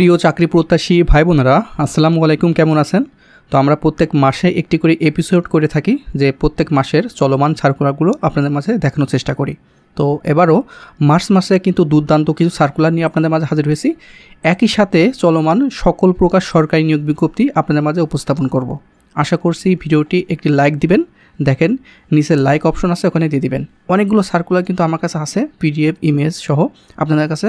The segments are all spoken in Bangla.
প্রিয় চাকরি প্রত্যাশী ভাই বোনেরা, আসসালামু আলাইকুম। কেমন আছেন? তো আমরা প্রত্যেক মাসে একটি করে এপিসোড করে থাকি, যে প্রত্যেক মাসের চলমান সার্কুলারগুলো আপনাদের মাঝে দেখানোর চেষ্টা করি। তো এবারও মার্চ মাসে কিন্তু দুর্দান্ত কিছু সার্কুলার নিয়ে আপনাদের মাঝে হাজির হয়েছি। একই সাথে চলমান সকল প্রকার সরকারি নিয়োগ বিজ্ঞপ্তি আপনাদের মাঝে উপস্থাপন করব। আশা করছি ভিডিওটি একটি লাইক দিবেন। দেখেন নিচে লাইক অপশন আছে, ওখানে দিয়ে দিবেন। অনেকগুলো সার্কুলার কিন্তু আমার কাছে আছে, পিডিএফ ইমেজ সহ আপনাদের কাছে।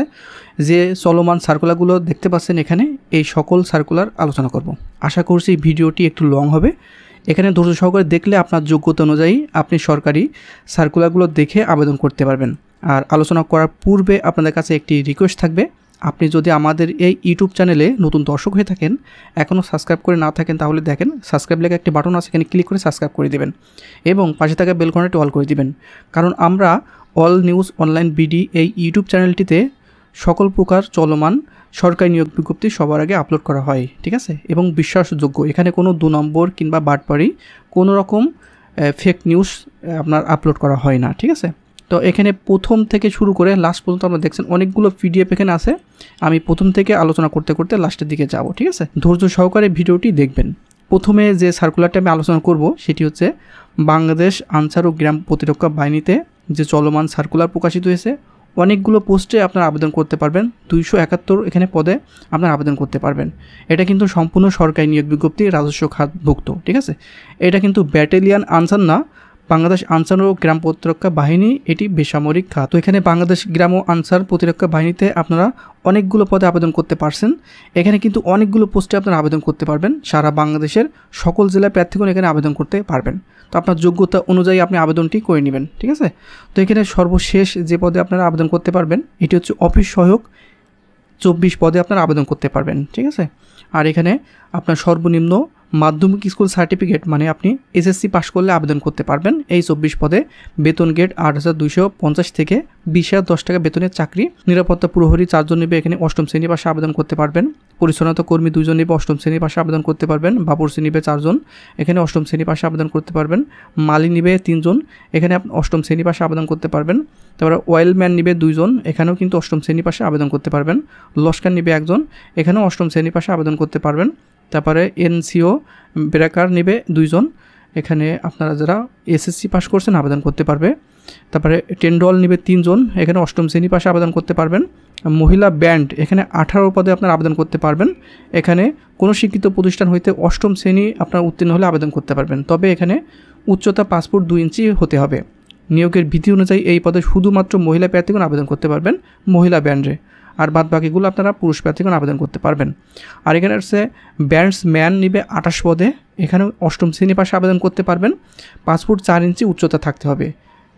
যে চলমান সার্কুলারগুলো দেখতে পাচ্ছেন এখানে, এই সকল সার্কুলার আলোচনা করব। আশা করছি ভিডিওটি একটু লং হবে। এখানে ধৈর্য সহকারে দেখলে আপনার যোগ্যতা অনুযায়ী আপনি সরকারি সার্কুলারগুলো দেখে আবেদন করতে পারবেন। আর আলোচনা করার পূর্বে আপনাদের কাছে একটি রিকোয়েস্ট থাকবে, আপনি যদি আমাদের এই ইউটিউব চ্যানেলে নতুন দর্শক হয়ে থাকেন, এখনও সাবস্ক্রাইব করে না থাকেন, তাহলে দেখেন সাবস্ক্রাইব লেখা একটি বাটন আছে, এখানে ক্লিক করে সাবস্ক্রাইব করে দেবেন এবং পাশে থাকা বেল ঘন্টাটি অল করে দিবেন। কারণ আমরা অল নিউজ অনলাইন বিডি এই ইউটিউব চ্যানেলটিতে সকল প্রকার চলমান সরকারি নিয়োগ বিজ্ঞপ্তি সবার আগে আপলোড করা হয়, ঠিক আছে, এবং বিশ্বাসযোগ্য। এখানে কোনো 2 নম্বর কিংবা বাটপাড়ি কোনো রকম ফেক নিউজ আপনার আপলোড করা হয় না, ঠিক আছে। তো এখানে প্রথম থেকে শুরু করে লাস্ট পর্যন্ত আপনারা দেখছেন অনেকগুলো পিডিএফ এখানে আছে। আমি প্রথম থেকে আলোচনা করতে করতে লাস্টের দিকে যাব, ঠিক আছে। ধৈর্য সহকারে ভিডিওটি দেখবেন। প্রথমে যে সার্কুলারটা আমি আলোচনা করব সেটি হচ্ছে বাংলাদেশ আনসার ও গ্রাম প্রতিরক্ষা বাহিনীতে যে চলমান সার্কুলার প্রকাশিত হয়েছে। অনেকগুলো পোস্টে আপনারা আবেদন করতে পারবেন, 271 এখানে পদে আপনারা আবেদন করতে পারবেন। এটা কিন্তু সম্পূর্ণ সরকারি নিয়োগ বিজ্ঞপ্তি, রাজস্ব খাতভুক্ত, ঠিক আছে। এটা কিন্তু ব্যাটালিয়ান আনসার না, বাংলাদেশ আনসার ও গ্রাম প্রতিরক্ষা বাহিনী, এটি বেসামরিক খাত। তো এখানে বাংলাদেশ গ্রাম ও আনসার প্রতিরক্ষা বাহিনীতে আপনারা অনেকগুলো পদে আবেদন করতে পারছেন। এখানে কিন্তু অনেকগুলো পোস্টে আপনারা আবেদন করতে পারবেন। সারা বাংলাদেশের সকল জেলায় প্রার্থীগণ এখানে আবেদন করতে পারবেন। তো আপনার যোগ্যতা অনুযায়ী আপনি আবেদনটি করে নেবেন, ঠিক আছে। তো এখানে সর্বশেষ যে পদে আপনারা আবেদন করতে পারবেন এটি হচ্ছে অফিস সহায়ক, 24 পদে আপনারা আবেদন করতে পারবেন, ঠিক আছে। আর এখানে আপনার সর্বনিম্ন মাধ্যমিক স্কুল সার্টিফিকেট, মানে আপনি এসএসসি পাস করলে আবেদন করতে পারবেন এই 24 পদে। বেতন গেট 8,250 থেকে 20,010 টাকা বেতনের চাকরি। নিরাপত্তা প্রহরী 4 জন নেবে, এখানে 8ম শ্রেণী পাশে আবেদন করতে পারবেন। পরিচ্ছন্নতা কর্মী 2 জন নেবে, 8ম শ্রেণী পাশে আবেদন করতে পারবেন। বাবুর্চি নেবে 4 জন, এখানে 8ম শ্রেণী পাশে আবেদন করতে পারবেন। মালি নেবে 3 জন, এখানে 8ম শ্রেণী পাশে আবেদন করতে পারবেন। তারপরে ওয়েলম্যান নেবে 2 জন, এখানেও কিন্তু 8ম শ্রেণী পাশে আবেদন করতে পারবেন। লস্কার নেবে 1 জন, এখানেও 8ম শ্রেণী পাশে আবেদন করতে পারবেন। তারপরে এনসিও ব্রেকার নেবে 2 জন, এখানে আপনারা যারা এসএসসি পাস করছেন আবেদন করতে পারবে। তারপরে টেন্ডল নেবে 3 জন, এখানে 8ম শ্রেণী পাশে আবেদন করতে পারবেন। মহিলা ব্যান্ড এখানে 18 পদে আপনারা আবেদন করতে পারবেন। এখানে কোনো শিক্ষিত প্রতিষ্ঠান হইতে 8ম শ্রেণী আপনার উত্তীর্ণ হলে আবেদন করতে পারবেন। তবে এখানে উচ্চতা 5 ফুট 2 ইঞ্চি হতে হবে। নিয়োগের বিধি অনুযায়ী এই পদে শুধুমাত্র মহিলা প্রার্থীগণ আবেদন করতে পারবেন, মহিলা ব্যান্ডে। আর বাদ বাকিগুলো আপনারা পুরুষ প্রার্থীগণ আবেদন করতে পারবেন। আর এখানে হচ্ছে ব্যান্ডসম্যান নিবে 28 পদে, এখানে 8ম শ্রেণী পাশে আবেদন করতে পারবেন। 5 ফুট 4 ইঞ্চি উচ্চতা থাকতে হবে,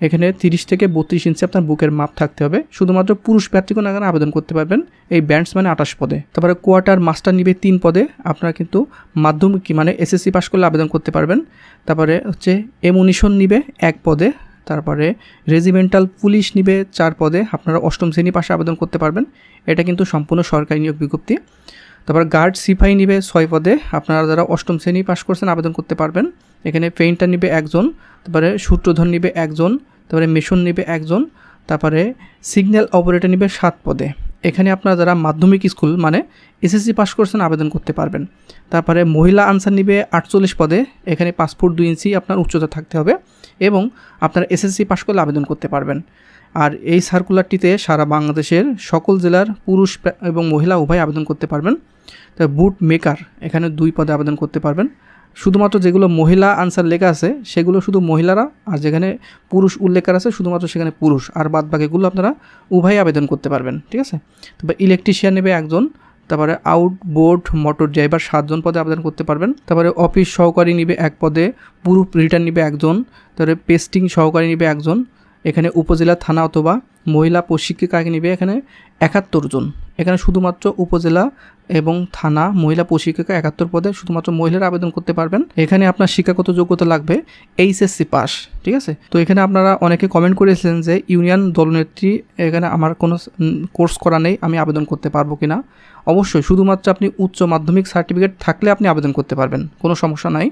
এখানে 30 থেকে 32 ইঞ্চি আপনার বুকের মাপ থাকতে হবে। শুধুমাত্র পুরুষ প্রার্থীগণ এখানে আবেদন করতে পারবেন এই ব্যান্ডসম্যানে 28 পদে। তারপরে কোয়ার্টার মাস্টার নিবে 3 পদে, আপনারা কিন্তু মাধ্যমিক মানে এসএসসি পাস করলে আবেদন করতে পারবেন। তারপরে হচ্ছে এমুনিশন নিবে 1 পদে। তারপরে রেজিমেন্টাল পুলিশ নিবে 4 পদে, আপনারা 8ম শ্রেণী পাশে আবেদন করতে পারবেন। এটা কিন্তু সম্পূর্ণ সরকারি নিয়োগ বিজ্ঞপ্তি। তারপর গার্ড সিপাহি নিবে 6 পদে, আপনারা যারা 8ম শ্রেণী পাস করছেন আবেদন করতে পারবেন। এখানে পেইন্টার নিবে 1 জন, তারপরে সূত্রধর নিবে 1 জন, তারপরে মেশন নিবে 1 জন, তারপরে সিগন্যাল অপারেটর নিবে 7 পদে। এখানে আপনারা যারা মাধ্যমিক স্কুল মানে এসএসসি পাস করছেন আবেদন করতে পারবেন। তারপরে মহিলা আনসার নিবে 48 পদে, এখানে 5 ফুট 2 ইঞ্চি আপনার উচ্চতা থাকতে হবে এবং আপনারা এসএসসি পাস করলে আবেদন করতে পারবেন। আর এই সার্কুলারটিতে সারা বাংলাদেশের সকল জেলার পুরুষ এবং মহিলা উভয় আবেদন করতে পারবেন। তো বুট মেকার এখানে 2 পদে আবেদন করতে পারবেন। শুধুমাত্র যেগুলো মহিলা আনসার লেখা আছে সেগুলো শুধু মহিলারা, আর যেখানে পুরুষ উল্লেখ আছে শুধুমাত্র সেখানে পুরুষ, আর বাদ বাকিগুলো আপনারা উভয় আবেদন করতে পারবেন, ঠিক আছে। তবে ইলেকট্রিশিয়ান নেবে 1 জন, তারপরে আউটবোর্ড মোটর ড্রাইভার 7 জন পদে আবেদন করতে পারবেন। তারপরে অফিস সহকারী নিবে 1 পদে, প্রুফ রিটার্ন নিবে 1 জন, তারপরে পেস্টিং সহকারী নিবে 1 জন, এখানে উপজেলা থানা অথবা মহিলা প্রশিক্ষিকা নিবে এখানে 71 জন। এখানে শুধুমাত্র উপজেলা এবং থানা মহিলা প্রশিক্ষিকা 71 পদে শুধুমাত্র মহিলারা আবেদন করতে পারবেন। এখানে আপনার শিক্ষাগত যোগ্যতা লাগবে এইচএসসি পাস, ঠিক আছে। তো এখানে আপনারা অনেকে কমেন্ট করেছিলেন যে ইউনিয়ন দলনেত্রী, এখানে আমার কোনো কোর্স করা নেই, আমি আবেদন করতে পারবো কিনা। অবশ্যই শুধুমাত্র আপনি উচ্চ মাধ্যমিক সার্টিফিকেট থাকলে আপনি আবেদন করতে পারবেন, কোনো সমস্যা নাই।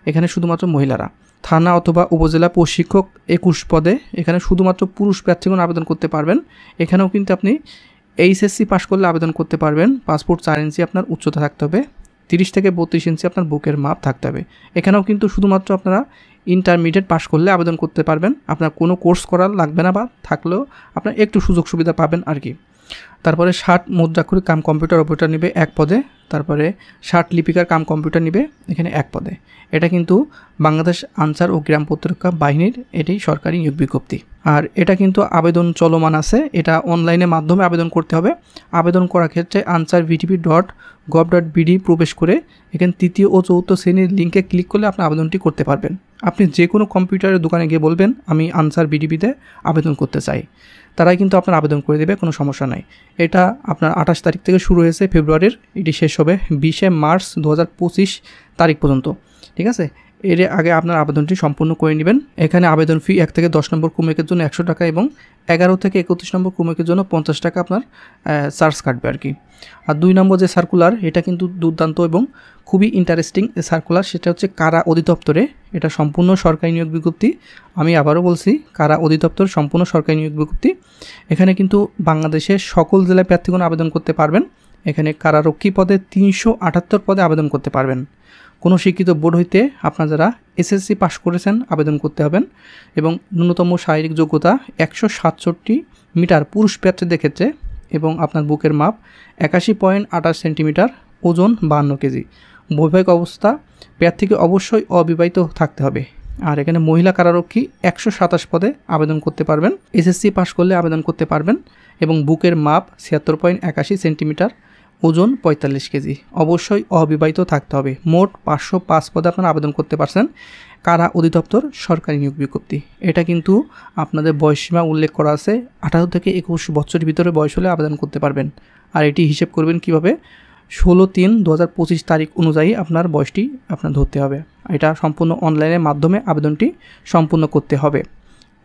এখানে শুধুমাত্র মহিলারা। থানা অথবা উপজেলা প্রশিক্ষক 21 পদে, এখানে শুধুমাত্র পুরুষ প্রার্থীগণ আবেদন করতে পারবেন। এখানেও কিন্তু আপনি এইচএসসি পাস করলে আবেদন করতে পারবেন। পাসপোর্ট 4 ইঞ্চি আপনার উচ্চতা থাকতে হবে, 30 থেকে 32 ইঞ্চি আপনার বুকের মাপ থাকতে হবে। এখানেও কিন্তু শুধুমাত্র আপনারা ইন্টারমিডিয়েট পাস করলে আবেদন করতে পারবেন, আপনার কোনো কোর্স করা লাগবে না, বা থাকলেও আপনার একটু সুযোগ সুবিধা পাবেন আর কি। তারপরে 60 মুদ্রাক্ষরিক কাম কম্পিউটার অপারেটর নিবে 1 পদে, তারপরে 60 লিপিকার কাম কম্পিউটার নিবে এখানে 1 পদে। এটা কিন্তু বাংলাদেশ আনসার ও গ্রাম প্রতিরক্ষা বাহিনীর এটি সরকারি নিয়োগ বিজ্ঞপ্তি। আর এটা কিন্তু আবেদন চলমান আছে, এটা অনলাইনের মাধ্যমে আবেদন করতে হবে। আবেদন করার ক্ষেত্রে ansarvdp.gov.bd প্রবেশ করে এখানে 3য় ও 4র্থ শ্রেণীর লিঙ্কে ক্লিক করলে আপনি আবেদনটি করতে পারবেন। আপনি যে কোনো কম্পিউটারের দোকানে গিয়ে বলবেন আমি আনসার বিডিপিতে আবেদন করতে চাই, তারাই কিন্তু আপনার আবেদন করে দেবে, কোনো সমস্যা নাই। এটা আপনার 28 তারিখ থেকে শুরু হয়েছে ফেব্রুয়ারির, এটি শেষ হবে 20 মার্চ 2025 তারিখ পর্যন্ত, ঠিক আছে। এর আগে আপনার আবেদনটি সম্পূর্ণ করে নেবেন। এখানে আবেদন ফি 1 থেকে 10 নম্বর ক্রমিকের জন্য 100 টাকা এবং 11 থেকে 31 নম্বর ক্রমিকের জন্য 50 টাকা আপনার চার্জ কাটবে আর কি। আর 2 নম্বর যে সার্কুলার, এটা কিন্তু দুর্দান্ত এবং খুবই ইন্টারেস্টিং সার্কুলার, সেটা হচ্ছে কারা অধিদপ্তরে, এটা সম্পূর্ণ সরকারি নিয়োগ বিজ্ঞপ্তি। আমি আবারও বলছি, কারা অধিদপ্তর সম্পূর্ণ সরকারি নিয়োগ বিজ্ঞপ্তি। এখানে কিন্তু বাংলাদেশের সকল জেলায় প্রার্থীগণ আবেদন করতে পারবেন। এখানে কারারক্ষী পদে 378 পদে আবেদন করতে পারবেন। কোনো শিক্ষিত বোর্ড হইতে আপনারা যারা এসএসসি পাস করেছেন আবেদন করতে হবেন, এবং ন্যূনতম শারীরিক যোগ্যতা 167 মিটার পুরুষ প্রার্থীদের ক্ষেত্রে, এবং আপনার বুকের মাপ 81.28 সেন্টিমিটার, ওজন 52 কেজি। বৈবাহিক অবস্থা প্রার্থীকে অবশ্যই অবিবাহিত থাকতে হবে। আর এখানে মহিলা কারারক্ষী 127 পদে আবেদন করতে পারবেন, এসএসসি পাস করলে আবেদন করতে পারবেন, এবং বুকের মাপ 76.81 সেন্টিমিটার, ওজন 45 কেজি, অবশ্যই অবিবাহিত থাকতে হবে। মোট 505 পদে আপনারা আবেদন করতে পারছেন। কারা অধিদপ্তর সরকারি নিয়োগ বিজ্ঞপ্তি। এটা কিন্তু আপনাদের বয়সসীমা উল্লেখ করা আছে, 18 থেকে 21 বছরের ভিতরে বয়স হলে আবেদন করতে পারবেন। আর এটি হিসেব করবেন কিভাবে, 16/3/2025 তারিখ অনুযায়ী আপনার বয়সটি আপনার ধরতে হবে। এটা সম্পূর্ণ অনলাইনের মাধ্যমে আবেদনটি সম্পূর্ণ করতে হবে।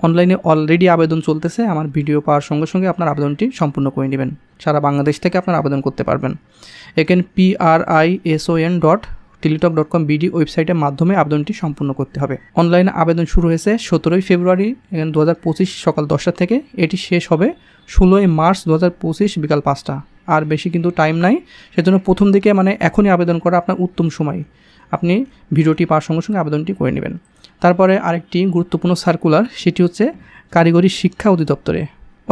অনলাইনে অলরেডি আবেদন চলতেছে, আমার ভিডিও পাওয়ার সঙ্গে সঙ্গে আপনার আবেদনটি সম্পূর্ণ করে নেবেন। সারা বাংলাদেশ থেকে আপনার আবেদন করতে পারবেন। এখানে prison.teletalk.com.bd ওয়েবসাইটের মাধ্যমে আবেদনটি সম্পূর্ণ করতে হবে। অনলাইনে আবেদন শুরু হয়েছে 17 ফেব্রুয়ারি 2025 সকাল 10টা থেকে, এটি শেষ হবে 16 মার্চ 2025 বিকাল 5টা। আর বেশি কিন্তু টাইম নাই, সেজন্য প্রথম দিকে মানে এখনই আবেদন করা আপনার উত্তম সময়। আপনি ভিডিওটি পাওয়ার সঙ্গে সঙ্গে আবেদনটি করে নেবেন। তারপরে আরেকটি গুরুত্বপূর্ণ সার্কুলার, সেটি হচ্ছে কারিগরি শিক্ষা অধিদপ্তরে।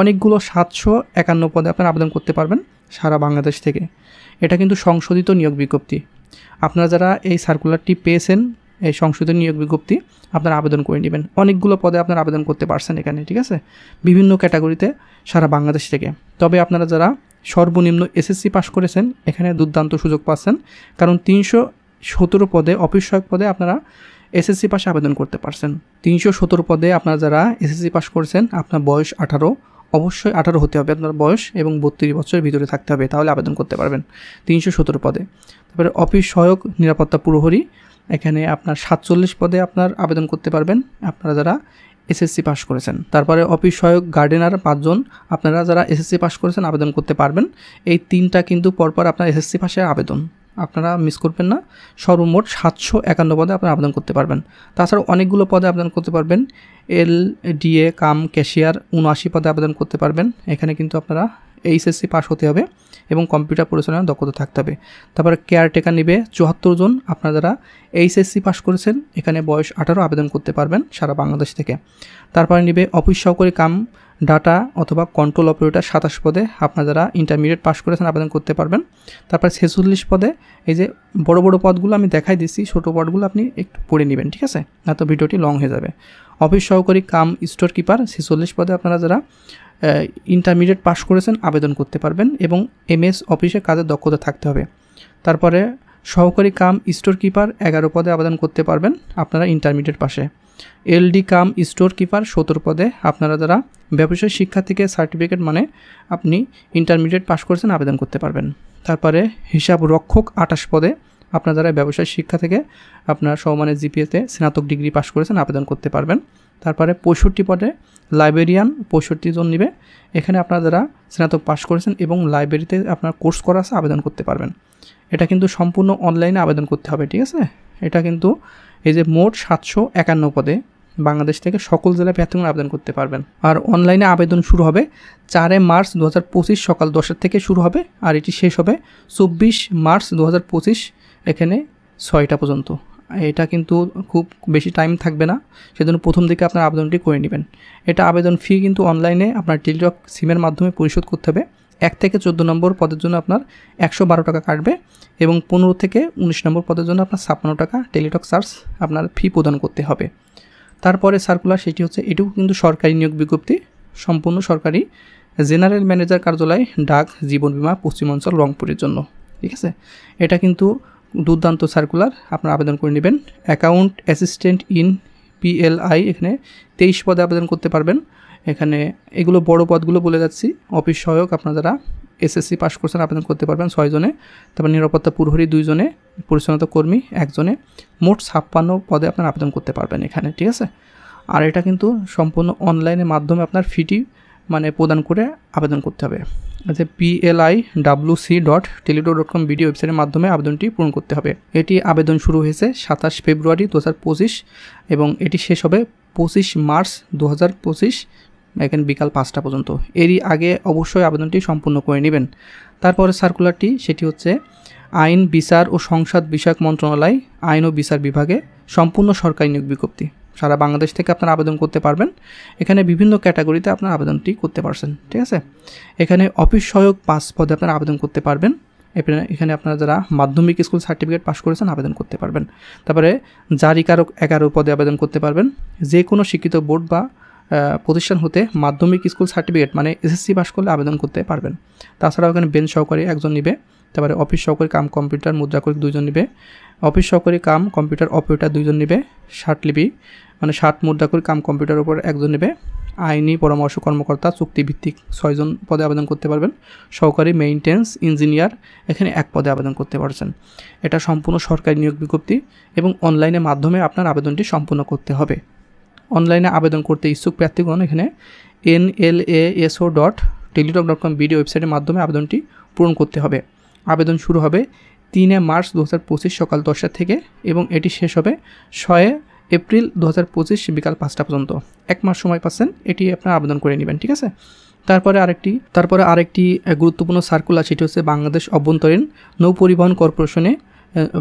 অনেকগুলো 751 পদে আপনারা আবেদন করতে পারবেন সারা বাংলাদেশ থেকে। এটা কিন্তু সংশোধিত নিয়োগ বিজ্ঞপ্তি। আপনারা যারা এই সার্কুলারটি পেয়েছেন, এই সংশোধিত নিয়োগ বিজ্ঞপ্তি, আপনারা আবেদন করে নেবেন। অনেকগুলো পদে আপনারা আবেদন করতে পারছেন এখানে, ঠিক আছে, বিভিন্ন ক্যাটাগরিতে সারা বাংলাদেশ থেকে। তবে আপনারা যারা সর্বনিম্ন এসএসসি পাস করেছেন, এখানে দুর্দান্ত সুযোগ পাচ্ছেন, কারণ 317 পদে অফিস সহায়ক পদে আপনারা এসএসসি পাশে আবেদন করতে পারছেন। 317 পদে আপনারা যারা এসএসসি পাস করেছেন, আপনার বয়স 18, অবশ্যই 18 হতে হবে আপনার বয়স, এবং 32 বছরের ভিতরে থাকতে হবে, তাহলে আবেদন করতে পারবেন 317 পদে। তারপরে অফিস সহায়ক নিরাপত্তা প্রহরী, এখানে আপনার 47 পদে আপনার আবেদন করতে পারবেন আপনারা যারা এসএসসি পাস করেছেন। তারপরে অফিস সহায়ক গার্ডেনার 5 জন আপনারা যারা এসএসসি পাস করেছেন আবেদন করতে পারবেন। এই 3টা কিন্তু পরপর আপনার এসএসসি পাশে আবেদন, আপনারা মিস করবেন না। সর্বমোট 751 পদে আপনারা আবেদন করতে পারবেন। তাছাড়াও অনেকগুলো পদে আবেদন করতে পারবেন। LDA কাম ক্যাশিয়ার 79 পদে আবেদন করতে পারবেন। এখানে কিন্তু আপনারা এইচএসসি পাস হতে হবে এবং কম্পিউটার পরিচালনার দক্ষতা থাকতে হবে। তারপরে কেয়ারটেকার নেবে 74 জন, আপনারা যারা এইচএসসি পাস করেছেন, এখানে বয়স 18, আবেদন করতে পারবেন সারা বাংলাদেশ থেকে। তারপরে নেবে অফিস সহকারী কাম ডাটা অথবা কন্ট্রোল অপারেটর 27 পদে, আপনারা যারা ইন্টারমিডিয়েট পাস করেছেন আবেদন করতে পারবেন। তারপর 46 পদে, এই যে বড় বড় পদগুলো আমি দেখাই দিচ্ছি, ছোটো পদগুলো আপনি একটু পড়ে নেবেন, ঠিক আছে, না তো ভিডিওটি লং হয়ে যাবে। অফিস সহকারী কাম স্টোর কিপার 46 পদে আপনারা যারা ইন্টারমিডিয়েট পাস করেছেন আবেদন করতে পারবেন, এবং MS অফিসে কাজের দক্ষতা থাকতে হবে। তারপরে সহকারী কাম স্টোর কিপার 11 পদে আবেদন করতে পারবেন আপনারা ইন্টারমিডিয়েট পাশে। LD কাম স্টোর কিপার 17 পদে, আপনারা যারা ব্যবসায় শিক্ষা থেকে সার্টিফিকেট মানে আপনি ইন্টারমিডিয়েট পাস করেছেন আবেদন করতে পারবেন। তারপরে হিসাব রক্ষক 28 পদে, আপনারা যারা ব্যবসায় শিক্ষা থেকে আপনার সমমানের জিপিএতে স্নাতক ডিগ্রি পাস করেছেন আবেদন করতে পারবেন। তারপরে 65 পদে লাইব্রেরিয়ান 65 জন নেবে, এখানে আপনারা যারা স্নাতক পাস করেছেন এবং লাইব্রেরিতে আপনার কোর্স করা আছে আবেদন করতে পারবেন। এটা কিন্তু সম্পূর্ণ অনলাইনে আবেদন করতে হবে, ঠিক আছে। এটা কিন্তু এই যে মোট 751 পদে বাংলাদেশ থেকে সকল জেলায় প্রার্থীগণ আবেদন করতে পারবেন। আর অনলাইনে আবেদন শুরু হবে 4 মার্চ 2025 সকাল 10টা থেকে শুরু হবে, আর এটি শেষ হবে 24 মার্চ 2025 এখানে 6টা পর্যন্ত। এটা কিন্তু খুব বেশি টাইম থাকবে না, সেজন্য প্রথম দিকে আপনার আবেদনটি করে নেবেন। এটা আবেদন ফি কিন্তু অনলাইনে আপনার টেলিটক সিমের মাধ্যমে পরিশোধ করতে হবে। 1 থেকে 14 নম্বর পদের জন্য আপনার 112 টাকা কাটবে এবং 15 থেকে 19 নম্বর পদের জন্য আপনার 56 টাকা টেলিটক চার্জ আপনার ফি প্রদান করতে হবে। তারপরে সার্কুলার সেটি হচ্ছে, এটিও কিন্তু সরকারি নিয়োগ বিজ্ঞপ্তি, সম্পূর্ণ সরকারি, জেনারেল ম্যানেজার কার্যালয়, ডাক, জীবন বীমা, পশ্চিমাঞ্চল, রংপুরের জন্য। ঠিক আছে, এটা কিন্তু দুর্দান্ত সার্কুলার, আপনারা আবেদন করে নেবেন। অ্যাকাউন্ট অ্যাসিস্ট্যান্ট ইন PLI এখানে 23 পদে আবেদন করতে পারবেন। এখানে এগুলো বড় পদগুলো বলে যাচ্ছি। অফিস সহায়ক আপনারা যারা SSC পাস করছেন আবেদন করতে পারবেন 6 জনে, তারপর নিরাপত্তা প্রহরী 2 জনে, পরিচ্ছন্নতা কর্মী 1 জনে, মোট 56 পদে আপনারা আবেদন করতে পারবেন এখানে। ঠিক আছে, আর এটা কিন্তু সম্পূর্ণ অনলাইনের মাধ্যমে আপনার ফিটি প্রদান করে আবেদন করতে হবে। আচ্ছা, PLIWC.teledo.com ভিডিও ওয়েবসাইটের মাধ্যমে আবেদনটি পূরণ করতে হবে। এটি আবেদন শুরু হয়েছে 27 ফেব্রুয়ারি 2025 এবং এটি শেষ হবে 25 মার্চ 2025 এখানে বিকাল 5টা পর্যন্ত। এরই আগে অবশ্যই আবেদনটি সম্পূর্ণ করে নেবেন। তারপরে সার্কুলারটি সেটি হচ্ছে আইন, বিচার ও সংসদ বিষয়ক মন্ত্রণালয়, আইন ও বিচার বিভাগে সম্পূর্ণ সরকারি নিয়োগ বিজ্ঞপ্তি। সারা বাংলাদেশ থেকে আপনারা আবেদন করতে পারবেন। এখানে বিভিন্ন ক্যাটাগরিতে আপনারা আবেদনটি করতে পারছেন। ঠিক আছে, এখানে অফিস সহায়ক 5 পদে আপনারা আবেদন করতে পারবেন। এখানে আপনারা যারা মাধ্যমিক স্কুল সার্টিফিকেট পাস করেছেন আবেদন করতে পারবেন। তারপরে জারিকারক 11 পদে আবেদন করতে পারবেন। যে কোনো শিক্ষিত বোর্ড বা প্রতিষ্ঠান হতে মাধ্যমিক স্কুল সার্টিফিকেট SSC পাস করলে আবেদন করতে পারবেন। তাছাড়াও এখানে বেঞ্চ সহকারী 1 জন নিবে, তারপরে অফিস সহকারী কাম কম্পিউটার মুদ্রাকরিক 2 জন নিবে, অফিস সহকারী কাম কম্পিউটার অপারেটর 2 জন নিবে, 60 লিপি 60 মুদ্রাকরিক কাম কম্পিউটার উপর 1 জন নিবে, আইনি পরামর্শ কর্মকর্তা চুক্তিভিত্তিক 6 জন পদে আবেদন করতে পারবেন, সহকারী মেইনটেন্স ইঞ্জিনিয়ার এখানে 1 পদে আবেদন করতে পারছেন। এটা সম্পূর্ণ সরকারি নিয়োগ বিজ্ঞপ্তি এবং অনলাইনের মাধ্যমে আপনার আবেদনটি সম্পূর্ণ করতে হবে। অনলাইনে আবেদন করতে ইচ্ছুক প্রার্থীগণ এখানে nlaso.teletalk.com ভিডিও ওয়েবসাইটের মাধ্যমে আবেদনটি পূরণ করতে হবে। আবেদন শুরু হবে 3 মার্চ 2025 সকাল 10টা থেকে এবং এটি শেষ হবে 6 এপ্রিল 2025 বিকাল 5টা পর্যন্ত। 1 মাস সময় পাচ্ছেন, এটি আপনারা আবেদন করে নেবেন। ঠিক আছে, তারপরে আরেকটি গুরুত্বপূর্ণ সার্কুলার, সেটি হচ্ছে বাংলাদেশ অভ্যন্তরীণ নৌ পরিবহন কর্পোরেশনে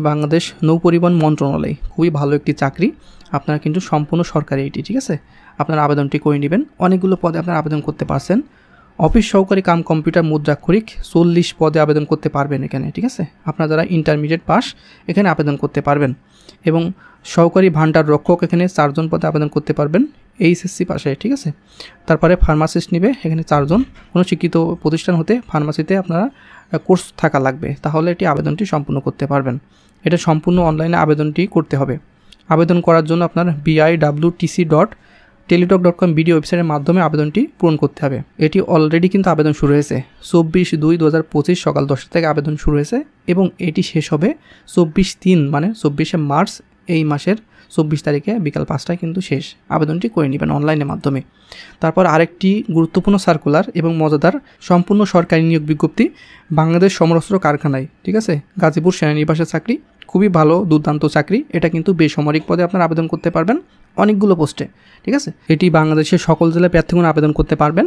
বাংলাদেশ নৌ পরিবহন মন্ত্রণালয়, খুবই ভালো একটি চাকরি, আপনারা কিন্তু সম্পূর্ণ সরকারি এটি। ঠিক আছে, আপনারা আবেদনটি করে নেবেন। অনেকগুলো পদে আপনারা আবেদন করতে পারছেন। অফিস সহকারী কাম কম্পিউটার মুদ্রাক্ষরিক 40 পদে আবেদন করতে পারবেন এখানে। ঠিক আছে, আপনারা যারা ইন্টারমিডিয়েট পাস এখানে আবেদন করতে পারবেন এবং সহকারী ভান্ডার রক্ষক এখানে 4 জন পদে আবেদন করতে পারবেন SSC পাশে। ঠিক আছে, তারপরে ফার্মাসিস্ট নিবে এখানে 4 জন। কোনো শিক্ষিত প্রতিষ্ঠান হতে ফার্মাসিতে আপনারা কোর্স থাকা লাগবে, তাহলে এটি আবেদনটি সম্পূর্ণ করতে পারবেন। এটা সম্পূর্ণ অনলাইনে আবেদনটি করতে হবে। আবেদন করার জন্য আপনার biwtc.teletalk.com ভিডিও ওয়েবসাইটের মাধ্যমে আবেদনটি পূরণ করতে হবে। এটি অলরেডি কিন্তু আবেদন শুরু হয়েছে 24/2/2025 সকাল 10টা থেকে আবেদন শুরু হয়েছে এবং এটি শেষ হবে 24/3 24শে মার্চ এই মাসের 24 তারিখে বিকাল 5টায় কিন্তু শেষ। আবেদনটি করে নেবেন অনলাইনের মাধ্যমে। তারপর আরেকটি গুরুত্বপূর্ণ সার্কুলার এবং মজাদার সম্পূর্ণ সরকারি নিয়োগ বিজ্ঞপ্তি বাংলাদেশ সমরাস্ত্র কারখানায়। ঠিক আছে, গাজীপুর সেনানিবাসের চাকরি, খুবই ভালো দুর্দান্ত চাকরি। এটা কিন্তু বেসামরিক পদে আপনারা আবেদন করতে পারবেন অনেকগুলো পোস্টে। ঠিক আছে, এটি বাংলাদেশের সকল জেলায় প্রার্থীগণ আবেদন করতে পারবেন।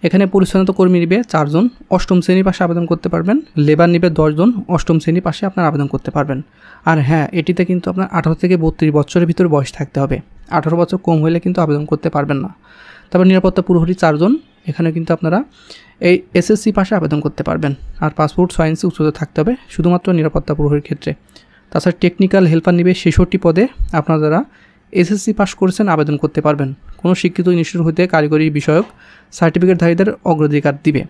এখানে পরিচ্ছন্নতা কর্মী নিবে 4 জন, 8ম শ্রেণী পাশে আবেদন করতে পারবেন। লেবার নিবে 10 জন, 8ম শ্রেণী পাশে আপনারা আবেদন করতে পারবেন। আর হ্যাঁ, এটিতে কিন্তু আপনার 18 থেকে 32 বছরের ভিতরে বয়স থাকতে হবে। 18 বছর কম হলে কিন্তু আবেদন করতে পারবেন না। তারপর নিরাপত্তা প্রহরী 4 জন, এখানে কিন্তু আপনারা এই SSC পাশে আবেদন করতে পারবেন। আর পাসপোর্ট 6 ইঞ্চি উচ্চতা থাকতে হবে শুধুমাত্র নিরাপত্তা প্রহরীর ক্ষেত্রে। তাছাড়া টেকনিক্যাল হেল্পার নিবে 66 পদে, আপনারা যারা SSC পাস করেছেন আবেদন করতে পারবেন। কোনো শিক্ষিত ইনস্টিটিউট হতে কারিগরি বিষয়ক সার্টিফিকেটধারীদের অগ্রাধিকার দিবে।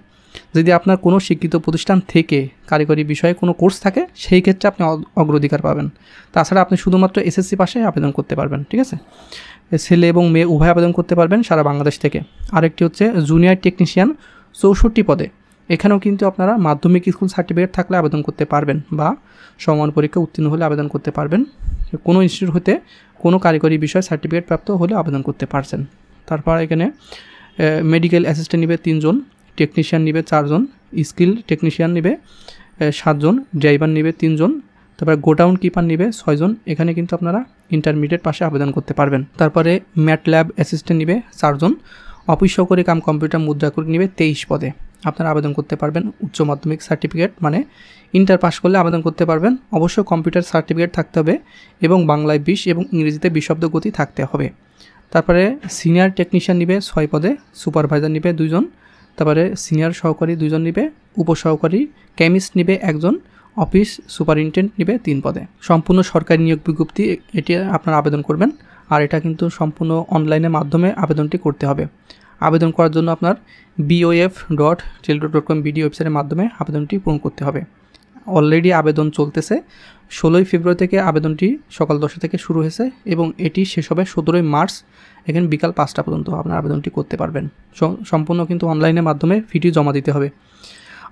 যদি আপনার কোনো শিক্ষিত প্রতিষ্ঠান থেকে কারিগরি বিষয়ে কোনো কোর্স থাকে সেই ক্ষেত্রে আপনি অগ্রাধিকার পাবেন। তাছাড়া আপনি শুধুমাত্র SSC পাশে আবেদন করতে পারবেন। ঠিক আছে, ছেলে এবং মেয়ে উভয় আবেদন করতে পারবেন সারা বাংলাদেশ থেকে। আরেকটি হচ্ছে জুনিয়র টেকনিশিয়ান 64 পদে, এখানেও কিন্তু আপনারা মাধ্যমিক স্কুল সার্টিফিকেট থাকলে আবেদন করতে পারবেন বা সমান পরীক্ষা উত্তীর্ণ হলে আবেদন করতে পারবেন। কোনো ইনস্টিটিউট হতে কোনো কারিগরি বিষয় সার্টিফিকেট প্রাপ্ত হলে আবেদন করতে পারছেন। তারপর এখানে মেডিকেল অ্যাসিস্ট্যান্ট নিবে 3 জন, টেকনিশিয়ান নিবে 4 জন, স্কিল টেকনিশিয়ান নিবে 7 জন, ড্রাইভার নিবে 3 জন, তারপরে গোডাউন কিপার নিবে 6 জন, এখানে কিন্তু আপনারা ইন্টারমিডিয়েট পাশে আবেদন করতে পারবেন। তারপরে ম্যাট ল্যাব অ্যাসিস্ট্যান্ট নিবে 4 জন, অফিস সহকারী কাম কম্পিউটার মুদ্রাক্ষরিক নিবে 23 পদে। আপনারা আবেদন করতে পারবেন উচ্চ মাধ্যমিক সার্টিফিকেট মানে ইন্টার পাস করলে আবেদন করতে পারবেন। অবশ্যই কম্পিউটার সার্টিফিকেট থাকতে হবে এবং বাংলায় 20 এবং ইংরেজিতে 20 শব্দ গতি থাকতে হবে। তারপরে সিনিয়র টেকনিশিয়ান নিবে 6 পদে, সুপারভাইজার নিবে 2 জন, তারপরে সিনিয়র সহকারী 2 জন নিবে, উপসহকারী কেমিস্ট নিবে 1 জন, অফিস সুপারিনটেন্ডেন্ট নিবে 3 পদে। সম্পূর্ণ সরকারি নিয়োগ বিজ্ঞপ্তি, এটি আপনারা আবেদন করবেন। আর এটা কিন্তু সম্পূর্ণ অনলাইনের মাধ্যমে আবেদনটি করতে হবে। আবেদন করার জন্য আপনার bof.teledoc.com বিডি ওয়েবসাইটের মাধ্যমে আবেদনটি পূরণ করতে হবে। অলরেডি আবেদন চলতেছে। 16ই ফেব্রুয়ারি থেকে আবেদনটি সকাল 10টা থেকে শুরু হয়েছে এবং এটি শেষ হবে 17ই মার্চ, এখানে বিকাল 5টা পর্যন্ত আপনার আবেদনটি করতে পারবেন। সম্পূর্ণ কিন্তু অনলাইনের মাধ্যমে ফিটি জমা দিতে হবে।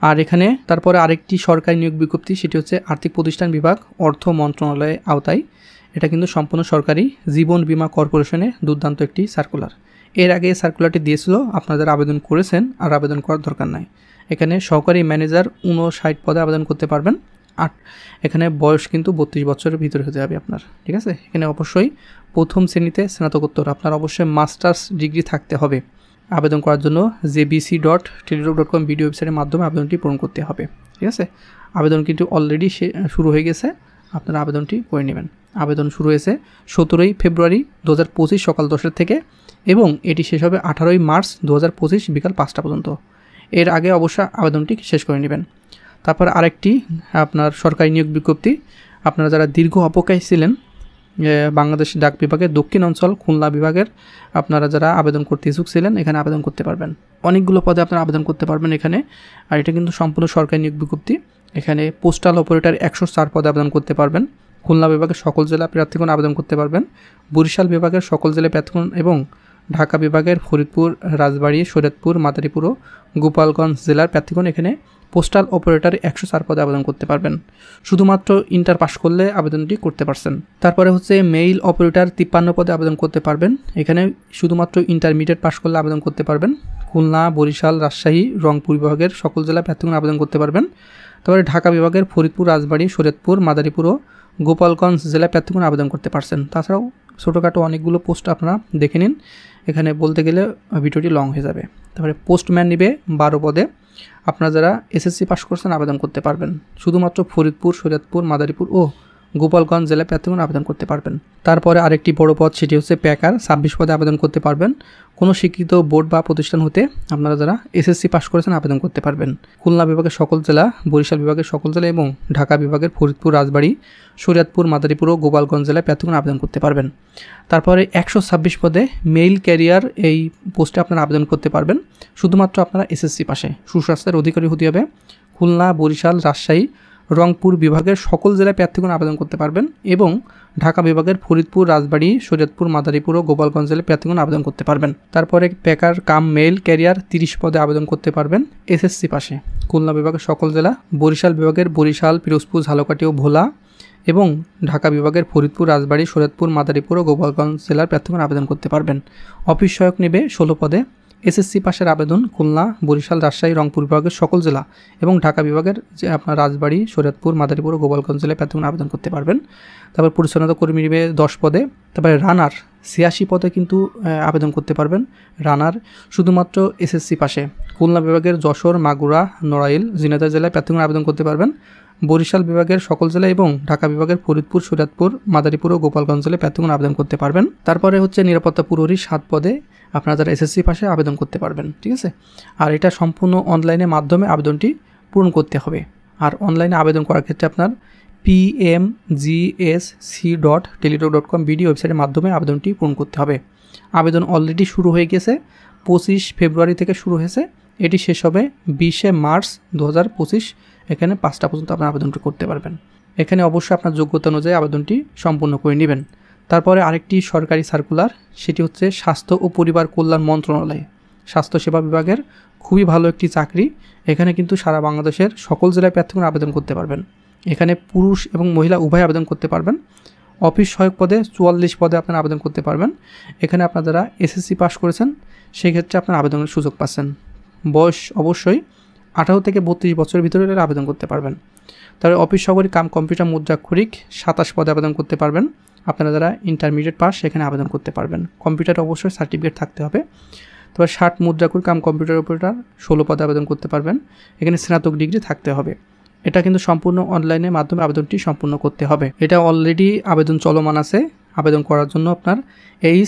আর এখানে তারপরে আরেকটি সরকারি নিয়োগ বিজ্ঞপ্তি, সেটি হচ্ছে আর্থিক প্রতিষ্ঠান বিভাগ, অর্থ মন্ত্রণালয়ের আওতায়। এটা কিন্তু সম্পূর্ণ সরকারি, জীবন বীমা কর্পোরেশনে দুর্দান্ত একটি সার্কুলার। এর আগে সার্কুলারটি দিয়েছিল, আপনারা যারা আবেদন করেছেন আর আবেদন করার দরকার নাই। এখানে সহকারী ম্যানেজার 59 পদে আবেদন করতে পারবেন। আর এখানে বয়স কিন্তু 32 বছরের ভিতরে হতে হবে আপনার, ঠিক আছে। এখানে অবশ্যই প্রথম শ্রেণীতে স্নাতকোত্তর, আপনার অবশ্যই মাস্টার্স ডিগ্রি থাকতে হবে। আবেদন করার জন্য jbc.teledoc.com বিডি ওয়েবসাইটের মাধ্যমে আবেদনটি পূরণ করতে হবে, ঠিক আছে। আবেদন কিন্তু অলরেডি শুরু হয়ে গেছে, আপনারা আবেদনটি করে নেবেন। আবেদন শুরু হয়েছে 17ই ফেব্রুয়ারি 2025 সকাল 10টা থেকে এবং এটি শেষ হবে 18ই মার্চ 2025 বিকাল 5টা পর্যন্ত। এর আগে অবশ্যই আবেদনটি শেষ করে নেবেন। তারপর আরেকটি আপনার সরকারি নিয়োগ বিজ্ঞপ্তি, আপনারা যারা দীর্ঘ অপেক্ষায় ছিলেন বাংলাদেশ ডাক বিভাগের দক্ষিণ অঞ্চল খুলনা বিভাগের, আপনারা যারা আবেদন করতে ইচ্ছুক ছিলেন এখানে আবেদন করতে পারবেন। অনেকগুলো পদে আপনারা আবেদন করতে পারবেন এখানে। আর এটা কিন্তু সম্পূর্ণ সরকারি নিয়োগ বিজ্ঞপ্তি। এখানে পোস্টাল অপারেটর 104 পদে আবেদন করতে পারবেন। খুলনা বিভাগের সকল জেলা প্রার্থীগণ আবেদন করতে পারবেন। বরিশাল বিভাগের সকল জেলা প্রার্থীগণ এবং ঢাকা বিভাগের ফরিদপুর, রাজবাড়ী, শরীয়তপুর, মাদারীপুর ও গোপালগঞ্জ জেলার প্রার্থীগণ এখানে পোস্টাল অপারেটর 104 পদে আবেদন করতে পারবেন। শুধুমাত্র ইন্টার পাস করলে আবেদনটি করতে পারছেন। তারপরে হচ্ছে মেইল অপারেটর 53 পদে আবেদন করতে পারবেন। এখানে শুধুমাত্র ইন্টারমিডিয়েট পাস করলে আবেদন করতে পারবেন। খুলনা, বরিশাল, রাজশাহী, রংপুর বিভাগের সকল জেলা প্রার্থীগণ আবেদন করতে পারবেন। তারপরে ঢাকা বিভাগের ফরিদপুর, রাজবাড়ী, শরীয়তপুর, মাদারীপুর ও গোপালগঞ্জ জেলা প্রার্থীগণ আবেদন করতে পারছেন। তাছাড়াও ছোটোখাটো অনেকগুলো পোস্ট আপনারা দেখে নিন, এখানে বলতে গেলে ভিডিওটি লং হয়ে যাবে। তারপরে পোস্টম্যান নিবে 12 পদে। আপনারা যারা এসএসসি পাস করছেন আবেদন করতে পারবেন। শুধুমাত্র ফরিদপুর, শরীয়তপুর, মাদারীপুর ও গোপালগঞ্জ জেলায় প্রার্থীগণ আবেদন করতে পারবেন। তারপরে আরেকটি বড় পদ, সেটি হচ্ছে প্যাকার, 26 পদে আবেদন করতে পারবেন। কোনো শিক্ষিত বোর্ড বা প্রতিষ্ঠান হতে আপনারা যারা এসএসসি পাস করেছেন আবেদন করতে পারবেন। খুলনা বিভাগের সকল জেলা, বরিশাল বিভাগের সকল জেলা এবং ঢাকা বিভাগের ফরিদপুর, রাজবাড়ী, শরীয়তপুর, মাদারীপুর ও গোপালগঞ্জ জেলায় প্রার্থীগণ আবেদন করতে পারবেন। তারপরে 126 পদে মেইল ক্যারিয়ার, এই পোস্টে আপনারা আবেদন করতে পারবেন। শুধুমাত্র আপনারা এসএসসি পাশে সুস্বাস্থ্যের অধিকারী হতে হবে। খুলনা, বরিশাল, রাজশাহী, রংপুর বিভাগের সকল জেলায় প্রার্থীগণ আবেদন করতে পারবেন এবং ঢাকা বিভাগের ফরিদপুর, রাজবাড়ী, শরীয়তপুর, মাদারীপুর ও গোপালগঞ্জ জেলায় প্রার্থীগণ আবেদন করতে পারবেন। তারপরে প্যাকার কাম মেইল ক্যারিয়ার 30 পদে আবেদন করতে পারবেন এসএসসি পাশে। খুলনা বিভাগের সকল জেলা, বরিশাল বিভাগের বরিশাল, পিরোজপুর, ঝালকাঠি ও ভোলা এবং ঢাকা বিভাগের ফরিদপুর, রাজবাড়ী, শরীয়তপুর, মাদারীপুর ও গোপালগঞ্জ জেলার প্রার্থীগণ আবেদন করতে পারবেন। অফিস সহায়ক নেবে 16 পদে। এসএসসি পাশের আবেদন খুলনা, বরিশাল, রাজশাহী, রংপুর বিভাগের সকল জেলা এবং ঢাকা বিভাগের যে আপনার রাজবাড়ী, শরীয়তপুর, মাদারীপুর ও গোপালগঞ্জ জেলায় প্রার্থীগণ আবেদন করতে পারবেন। তারপর পরিচ্ছন্নতা কর্মী নেবে 10 পদে। তারপরে রানার 86 পদে কিন্তু আবেদন করতে পারবেন। রানার শুধুমাত্র এসএসসি পাশে। খুলনা বিভাগের যশোর, মাগুরা, নড়াইল, ঝিনাইদহ জেলায় প্রার্থীগণ আবেদন করতে পারবেন। বরিশাল বিভাগের সকল জেলা এবং ঢাকা বিভাগের ফরিদপুর, শরীয়তপুর, মাদারীপুর ও গোপালগঞ্জ জেলায় প্রার্থীগণ আবেদন করতে পারবেন। তারপরে হচ্ছে নিরাপত্তা প্রহরী 7 পদে আপনারা যারা এসএসসি পাশে আবেদন করতে পারবেন, ঠিক আছে। আর এটা সম্পূর্ণ অনলাইনের মাধ্যমে আবেদনটি পূরণ করতে হবে। আর অনলাইনে আবেদন করার ক্ষেত্রে আপনার pmgsc.teledoc.com বিডি ওয়েবসাইটের মাধ্যমে আবেদনটি পূরণ করতে হবে। আবেদন অলরেডি শুরু হয়ে গেছে, 25 ফেব্রুয়ারি থেকে শুরু হয়েছে, এটি শেষ হবে 20 মার্চ 2025। এখানে 5টা পর্যন্ত আপনার আবেদনটি করতে পারবেন। এখানে অবশ্যই আপনার যোগ্যতা অনুযায়ী আবেদনটি সম্পূর্ণ করে নেবেন। তারপরে আরেকটি সরকারি সার্কুলার, সেটি হচ্ছে স্বাস্থ্য ও পরিবার কল্যাণ মন্ত্রণালয়, স্বাস্থ্যসেবা বিভাগের খুবই ভালো একটি চাকরি। এখানে কিন্তু সারা বাংলাদেশের সকল জেলায় প্রার্থীগণ আবেদন করতে পারবেন। এখানে পুরুষ এবং মহিলা উভয় আবেদন করতে পারবেন। অফিস সহায়ক পদে 44 পদে আপনারা আবেদন করতে পারবেন। এখানে আপনারা যারা এসএসসি পাস করেছেন সেই ক্ষেত্রে আপনারা আবেদনের সুযোগ পাচ্ছেন। বয়স অবশ্যই 18 থেকে 32 বছরের ভিতরে আবেদন করতে পারবেন। তাহলে অফিস সহকারী কাম কম্পিউটার মুদ্রাক্ষরিক 27 পদে আবেদন করতে পারবেন। আপনারা যারা ইন্টারমিডিয়েট পাস সেখানে আবেদন করতে পারবেন। কম্পিউটার অবশ্যই সার্টিফিকেট থাকতে হবে। তারপর 60 মুদ্রাক্ষরিক কাম কম্পিউটার অপারেটর 16 পদে আবেদন করতে পারবেন। এখানে স্নাতক ডিগ্রি থাকতে হবে। এটা কিন্তু সম্পূর্ণ অনলাইনের মাধ্যমে আবেদনটি সম্পূর্ণ করতে হবে। এটা অলরেডি আবেদন চলমান আছে। আবেদন করার জন্য আপনার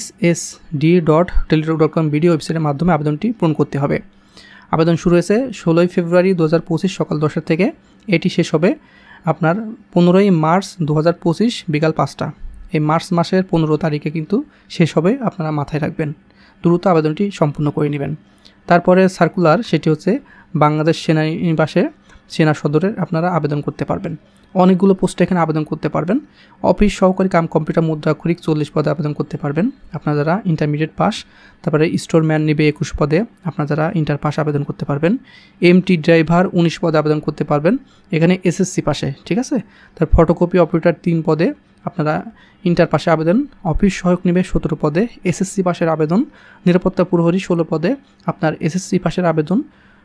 hsd.teletalk.com ভিডিও ওয়েবসাইটের মাধ্যমে আবেদনটি পূরণ করতে হবে। আবেদন শুরু হয়েছে 16 ফেব্রুয়ারি 2025 সকাল 10টা থেকে। এটি শেষ হবে আপনার 15 মার্চ 2025 বিকাল 5টা। এই মার্চ মাসের 15 তারিখে কিন্তু শেষ হবে, আপনারা মাথায় রাখবেন। দ্রুত আবেদনটি সম্পূর্ণ করে নেবেন। তারপরে সার্কুলার, সেটি হচ্ছে বাংলাদেশ সেনানিবাসে সেনা সদরের আপনারা আবেদন করতে পারবেন। অনেকগুলো পোস্টে এখানে আবেদন করতে পারবেন। অফিস সহকারী কাম কম্পিউটার মুদ্রাক্ষরিক 40 পদে আবেদন করতে পারবেন আপনারা যারা ইন্টারমিডিয়েট পাস। তারপরে স্টোরম্যান নেবে 21 পদে, আপনারা যারা ইন্টার পাস আবেদন করতে পারবেন। এমটি ড্রাইভার 19 পদে আবেদন করতে পারবেন, এখানে এসএসসি পাশে, ঠিক আছে। তার ফটোকপি অপারেটর 3 পদে আপনারা ইন্টার পাশে আবেদন। অফিস সহায়ক নেবে 17 পদে, এসএসসি পাশের আবেদন। নিরাপত্তা প্রহরী 16 পদে আপনার এসএসসি পাশের আবেদন।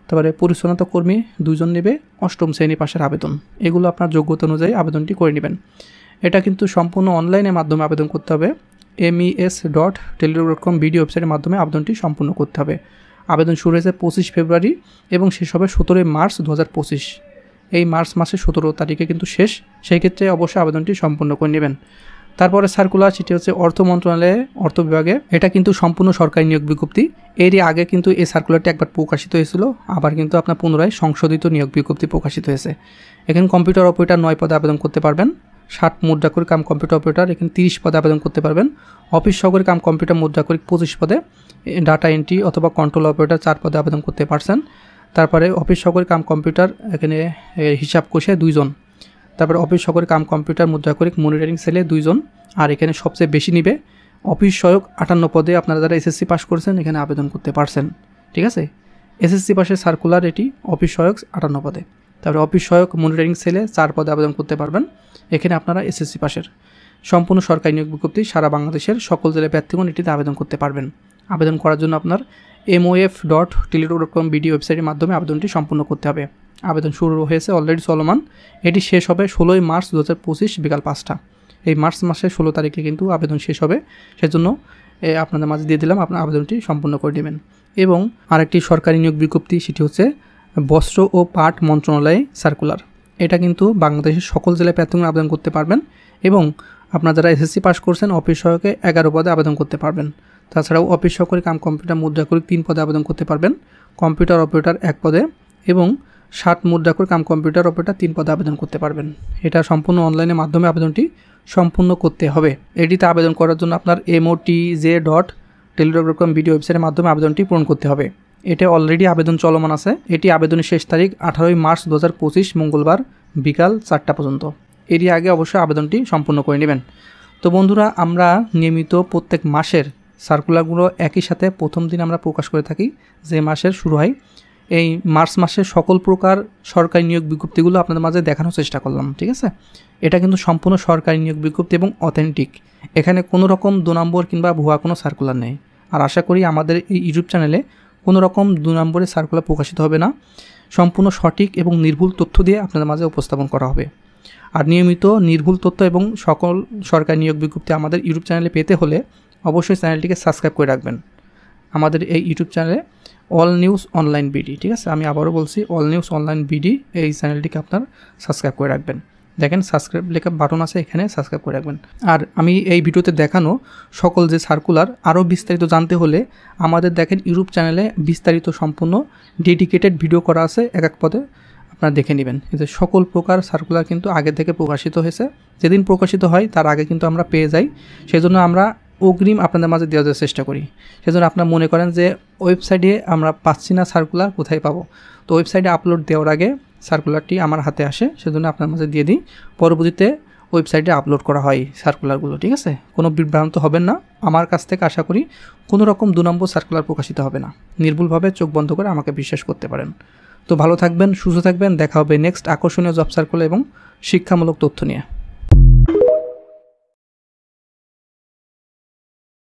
তারপরে পরিচ্ছন্নতা কর্মী 2 জন নেবে, 8ম শ্রেণী পাশের আবেদন। এগুলো আপনার যোগ্যতা অনুযায়ী আবেদনটি করে নেবেন। এটা কিন্তু সম্পূর্ণ অনলাইনের মাধ্যমে আবেদন করতে হবে। mes.teletalk.com ভিডিও ওয়েবসাইটের মাধ্যমে আবেদনটি সম্পূর্ণ করতে হবে। আবেদন শুরু হয়েছে 25 ফেব্রুয়ারি এবং শেষ হবে 17 মার্চ 2025। এই মার্চ মাসের 17 তারিখে কিন্তু শেষ, সেই ক্ষেত্রে অবশ্যই আবেদনটি সম্পূর্ণ করে নেবেন। তারপরে সার্কুলার, সেটি হচ্ছে অর্থ মন্ত্রণালয়ে অর্থ বিভাগে। এটা কিন্তু সম্পূর্ণ সরকারি নিয়োগ বিজ্ঞপ্তি। এরই আগে কিন্তু এই সার্কুলারটি একবার প্রকাশিত হয়েছিল, আবার কিন্তু আপনার পুনরায় সংশোধিত নিয়োগ বিজ্ঞপ্তি প্রকাশিত হয়েছে। এখানে কম্পিউটার অপারেটর 9 পদে আবেদন করতে পারবেন। 60 মুদ্রাক্ষরিক কাম কম্পিউটার অপারেটর এখানে 30 পদে আবেদন করতে পারবেন। অফিস সহকারী কাম কম্পিউটার মুদ্রাক্ষরিক 25 পদে। ডাটা এন্ট্রি অথবা কন্ট্রোল অপারেটর 4 পদে আবেদন করতে পারছেন। তারপরে অফিস সহকারী কাম কম্পিউটার এখানে হিসাব কষে 2 জন। তারপরে অফিস সহকারী কাম কম্পিউটার মুদ্রাক্ষরিক মনিটরিং সেলে 2 জন। আর এখানে সবচেয়ে বেশি নিবে অফিস সহায়ক 58 পদে, আপনারা যারা এসএসসি পাস করেছেন এখানে আবেদন করতে পারছেন, ঠিক আছে। এসএসসি পাশের সার্কুলার এটি, অফিস সহায়ক 58 পদে। তারপরে অফিস সহায়ক মনিটরিং সেলে 4 পদে আবেদন করতে পারবেন। এখানে আপনারা এসএসসি পাশের। সম্পূর্ণ সরকারি নিয়োগ বিজ্ঞপ্তি, সারা বাংলাদেশের সকল জেলায় প্রার্থীগণ এটিতে আবেদন করতে পারবেন। আবেদন করার জন্য আপনার mof.teletalk.com ভিডিও ওয়েবসাইটের মাধ্যমে আবেদনটি সম্পূর্ণ করতে হবে। আবেদন শুরু হয়েছে, অলরেডি চলমান। এটি শেষ হবে 16 মার্চ 2025 বিকাল 5টা। এই মার্চ মাসের 16 তারিখে কিন্তু আবেদন শেষ হবে, সেজন্য আপনাদের মাঝে দিয়ে দিলাম, আপনার আবেদনটি সম্পূর্ণ করে নেবেন। এবং আরেকটি সরকারি নিয়োগ বিজ্ঞপ্তি, সেটি হচ্ছে বস্ত্র ও পাট মন্ত্রণালয়ে সার্কুলার। এটা কিন্তু বাংলাদেশের সকল জেলায় প্রার্থীগণ আবেদন করতে পারবেন। এবং আপনারা যারা এসএসসি পাস করছেন অফিস সহায়কে 11 পদে আবেদন করতে পারবেন। তাছাড়াও অফিস সহকারী কাম কম্পিউটার মুদ্রাক্ষরিক 3 পদে আবেদন করতে পারবেন। কম্পিউটার অপারেটর 1 পদে এবং 60 মুদ্রাক্ষরিক কাম কম্পিউটার অপারেটর 3 পদে আবেদন করতে পারবেন। এটা সম্পূর্ণ অনলাইনের মাধ্যমে আবেদনটি সম্পূর্ণ করতে হবে। এটিতে আবেদন করার জন্য আপনার motj.teletalk.com ভিডিও ওয়েবসাইটের মাধ্যমে আবেদনটি পূরণ করতে হবে। এটা অলরেডি আবেদন চলমান আছে। এটি আবেদনের শেষ তারিখ 18 মার্চ 2025 মঙ্গলবার বিকাল 4টা পর্যন্ত। এরই আগে অবশ্যই আবেদনটি সম্পূর্ণ করে নেবেন। তো বন্ধুরা, আমরা নিয়মিত প্রত্যেক মাসের সার্কুলারগুলো একই সাথে প্রথম দিন আমরা প্রকাশ করে থাকি, যে মাসের শুরু হয়। এই মার্চ মাসের সকল প্রকার সরকারি নিয়োগ বিজ্ঞপ্তিগুলো আপনাদের মাঝে দেখানোর চেষ্টা করলাম, ঠিক আছে। এটা কিন্তু সম্পূর্ণ সরকারি নিয়োগ বিজ্ঞপ্তি এবং অথেন্টিক। এখানে কোনো রকম 2 নম্বর কিংবা ভুয়া কোনো সার্কুলার নেই। আর আশা করি আমাদের এই ইউটিউব চ্যানেলে কোনো রকম 2 নম্বরের সার্কুলার প্রকাশিত হবে না। সম্পূর্ণ সঠিক এবং নির্ভুল তথ্য দিয়ে আপনাদের মাঝে উপস্থাপন করা হবে। আর নিয়মিত নির্ভুল তথ্য এবং সকল সরকারি নিয়োগ বিজ্ঞপ্তি আমাদের ইউটিউব চ্যানেলে পেতে হলে অবশ্যই চ্যানেলটিকে সাবস্ক্রাইব করে রাখবেন। আমাদের এই ইউটিউব চ্যানেলে অল নিউজ অনলাইন বিডি, ঠিক আছে, আমি আবারও বলছি, অল নিউজ অনলাইন বিডি, এই চ্যানেলটিকে আপনার সাবস্ক্রাইব করে রাখবেন। দেখেন সাবস্ক্রাইব লেখা বাটন আছে, এখানে সাবস্ক্রাইব করে রাখবেন। আর আমি এই ভিডিওতে দেখানো সকল যে সার্কুলার আরও বিস্তারিত জানতে হলে আমাদের দেখেন ইউটিউব চ্যানেলে বিস্তারিত সম্পূর্ণ ডেডিকেটেড ভিডিও করা আছে, এক পদে আপনারা দেখে নেবেন। এই যে সকল প্রকার সার্কুলার কিন্তু আগে থেকে প্রকাশিত হয়েছে, যেদিন প্রকাশিত হয় তার আগে কিন্তু আমরা পেয়ে যাই। সেজন্য আমরা অগ্রিম আপনাদের মাঝে দেওয়ার চেষ্টা করি। সেজন্য আপনারা মনে করেন যে ওয়েবসাইটে আমরা পাচ্ছি না সার্কুলার, কোথায় পাবো? তো ওয়েবসাইটে আপলোড দেওয়ার আগে সার্কুলারটি আমার হাতে আসে, সেজন্য আপনার মাঝে দিয়ে দিই। পরবর্তীতে ওয়েবসাইটে আপলোড করা হয় সার্কুলারগুলো, ঠিক আছে। কোনো বিভ্রান্ত হবেন না। আমার কাছ থেকে আশা করি কোনো রকম 2 নম্বর সার্কুলার প্রকাশিত হবে না। নির্ভুলভাবে চোখ বন্ধ করে আমাকে বিশ্বাস করতে পারেন। তো ভালো থাকবেন, সুস্থ থাকবেন। দেখা হবে নেক্সট আকর্ষণীয় জব সার্কুলার এবং শিক্ষামূলক তথ্য নিয়ে।